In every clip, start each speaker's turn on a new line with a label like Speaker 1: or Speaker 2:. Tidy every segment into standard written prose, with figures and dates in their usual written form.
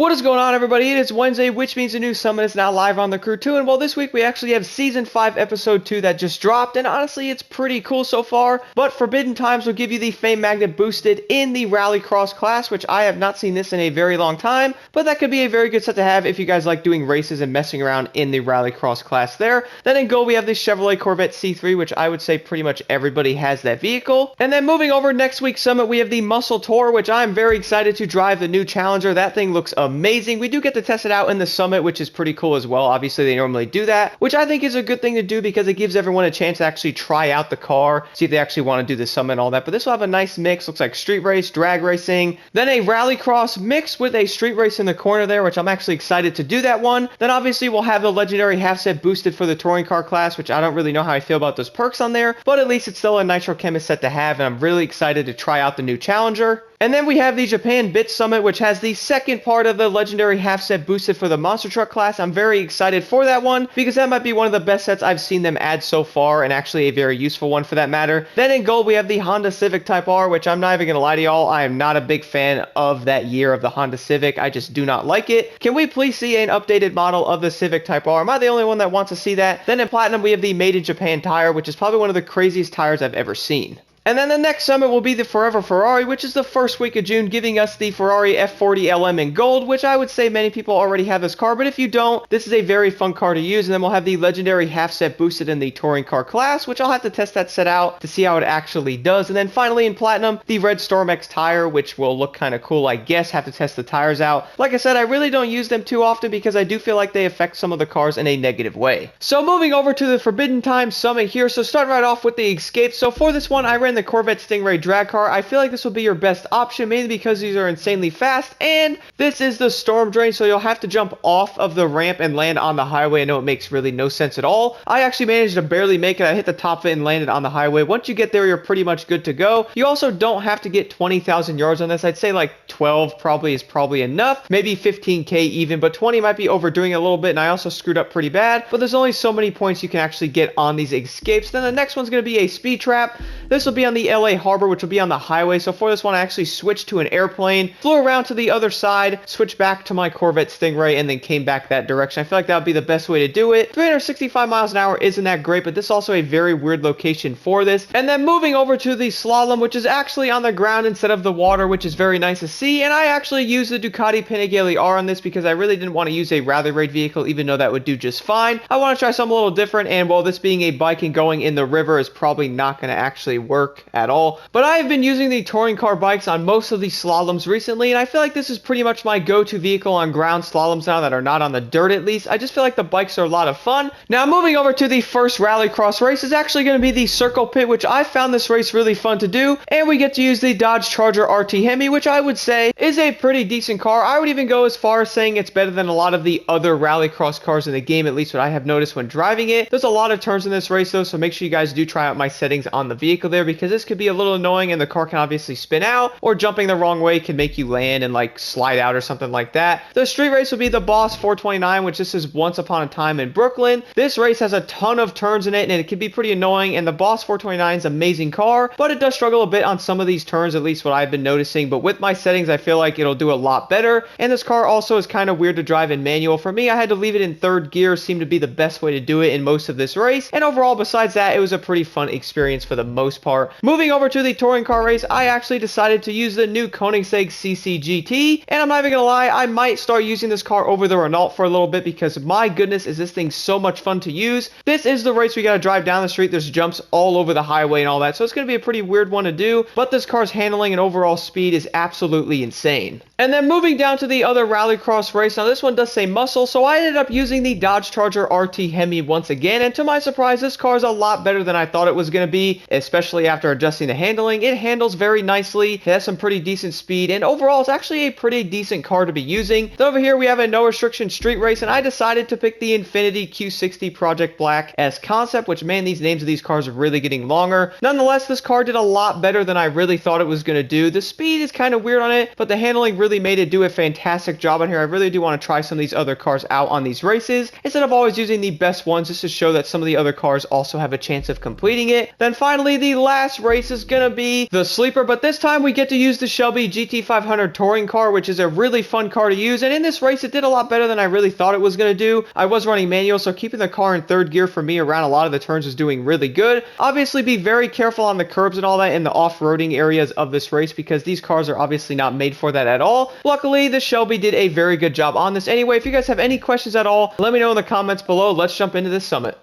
Speaker 1: What is going on, everybody? It is Wednesday, which means a new summit is now live on the crew too. And well, this week we actually have Season 5 Episode 2 that just dropped, and honestly, it's pretty cool so far. But Forbidden Times will give you the Fame Magnet boosted in the Rallycross class, which I have not seen this in a very long time, but that could be a very good set to have if you guys like doing races and messing around in the Rallycross class there. Then in gold, we have the Chevrolet Corvette C3, which I would say pretty much everybody has that vehicle. And then moving over next week's summit, we have the Muscle Tour, which I'm very excited to drive the new Challenger. That thing looks amazing. We do get to test it out in the summit, which is pretty cool as well. Obviously, they normally do that, which I think is a good thing to do because it gives everyone a chance to actually try out the car, see if they actually want to do the summit and all that. But this will have a nice mix. Looks like street race, drag racing, then a Rallycross mix with a street race in the corner there, which I'm actually excited to do that one. Then obviously we'll have the legendary half set boosted for the touring car class, which I don't really know how I feel about those perks on there, but at least it's still a Nitro Chemist set to have, and I'm really excited to try out the new Challenger. And then we have the Japan Bit Summit, which has the second part of the legendary half set boosted for the monster truck class. I'm very excited for that one because that might be one of the best sets I've seen them add so far, and actually a very useful one for that matter. Then in gold, we have the Honda Civic Type R, which I'm not even going to lie to y'all, I am not a big fan of that year of the Honda Civic. I just do not like it. Can we please see an updated model of the Civic Type R? Am I the only one that wants to see that? Then in platinum, we have the Made in Japan tire, which is probably one of the craziest tires I've ever seen. And then the next summit will be the Forever Ferrari, which is the first week of June, giving us the Ferrari F40 LM in gold, which I would say many people already have this car, but if you don't, this is a very fun car to use. And then we'll have the legendary half set boosted in the touring car class, which I'll have to test that set out to see how it actually does. And then finally in platinum, the Red Storm X tire, which will look kind of cool, I guess. Have to test the tires out. Like I said, I really don't use them too often because I do feel like they affect some of the cars in a negative way. So moving over to the Forbidden Times summit here, so starting right off with the Escape. So for this one, I ran the Corvette Stingray drag car. I feel like this will be your best option, mainly because these are insanely fast, and this is the Stormdrain, so you'll have to jump off of the ramp and land on the highway. I know it makes really no sense at all. I actually managed to barely make it. I hit the top of it and landed on the highway. Once you get there, you're pretty much good to go. You also don't have to get 20,000 yards on this. I'd say like 12 probably is enough, maybe 15k even, but 20 might be overdoing it a little bit, and I also screwed up pretty bad, but there's only so many points you can actually get on these escapes. Then the next one's going to be a Speedtrap. This will be on the LA Harbor, which will be on the highway. So for this one, I actually switched to an airplane, flew around to the other side, switched back to my Corvette Stingray, and then came back that direction. I feel like that would be the best way to do it. 365 miles an hour isn't that great, but this is also a very weird location for this. And then moving over to the Slalom, which is actually on the ground instead of the water, which is very nice to see. And I actually used the Ducati Panigale R on this because I really didn't want to use a rally raid vehicle, even though that would do just fine. I want to try something a little different, and well, this being a bike and going in the river is probably not going to actually work at all. But I have been using the touring car bikes on most of the slaloms recently, and I feel like this is pretty much my go-to vehicle on ground slaloms now that are not on the dirt at least. I just feel like the bikes are a lot of fun. Now moving over to the first Rallycross race is actually going to be the Circle Pit, which I found this race really fun to do, and we get to use the Dodge Charger RT Hemi, which I would say is a pretty decent car. I would even go as far as saying it's better than a lot of the other Rallycross cars in the game, at least what I have noticed when driving it. There's a lot of turns in this race though, so make sure you guys do try out my settings on the vehicle there, because this could be a little annoying and the car can obviously spin out, or jumping the wrong way can make you land and like slide out or something like that. The street race will be the Boss 429, which this is once upon a time in Brooklyn. This race has a ton of turns in it, and it can be pretty annoying, and the Boss 429 is an amazing car, but it does struggle a bit on some of these turns, at least what I've been noticing. But with my settings, I feel like it'll do a lot better, and this car also is kind of weird to drive in manual. For me, I had to leave it in third gear, seemed to be the best way to do it in most of this race, and overall besides that, it was a pretty fun experience for the most part. Moving over to the touring car race, I actually decided to use the new Koenigsegg CCGT, and I'm not even gonna lie, I might start using this car over the Renault for a little bit, because my goodness is this thing so much fun to use. This is the race we gotta drive down the street. There's jumps all over the highway and all that, so it's gonna be a pretty weird one to do, but this car's handling and overall speed is absolutely insane. And then moving down to the other Rallycross race, now this one does say muscle, so I ended up using the Dodge Charger RT Hemi once again, and to my surprise, this car is a lot better than I thought it was gonna be, especially after adjusting the handling. It handles very nicely, it has some pretty decent speed, and overall it's actually a pretty decent car to be using. Then over here we have a no restriction street race, and I decided to pick the Infiniti Q60 Project Black as concept, which, man, these names of these cars are really getting longer. Nonetheless, this car did a lot better than I really thought it was going to do. The speed is kind of weird on it, but the handling really made it do a fantastic job on here. I really do want to try some of these other cars out on these races instead of always using the best ones, just to show that some of the other cars also have a chance of completing it. Then finally, the the last race is gonna be the sleeper, but this time we get to use the Shelby GT500 touring car, which is a really fun car to use. And in this race, it did a lot better than I really thought it was gonna do. I was running manual, so keeping the car in third gear for me around a lot of the turns was doing really good. Obviously, be very careful on the curbs and all that in the off-roading areas of this race because these cars are obviously not made for that at all. Luckily, the Shelby did a very good job on this. Anyway, if you guys have any questions at all, let me know in the comments below. Let's jump into this summit.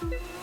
Speaker 2: you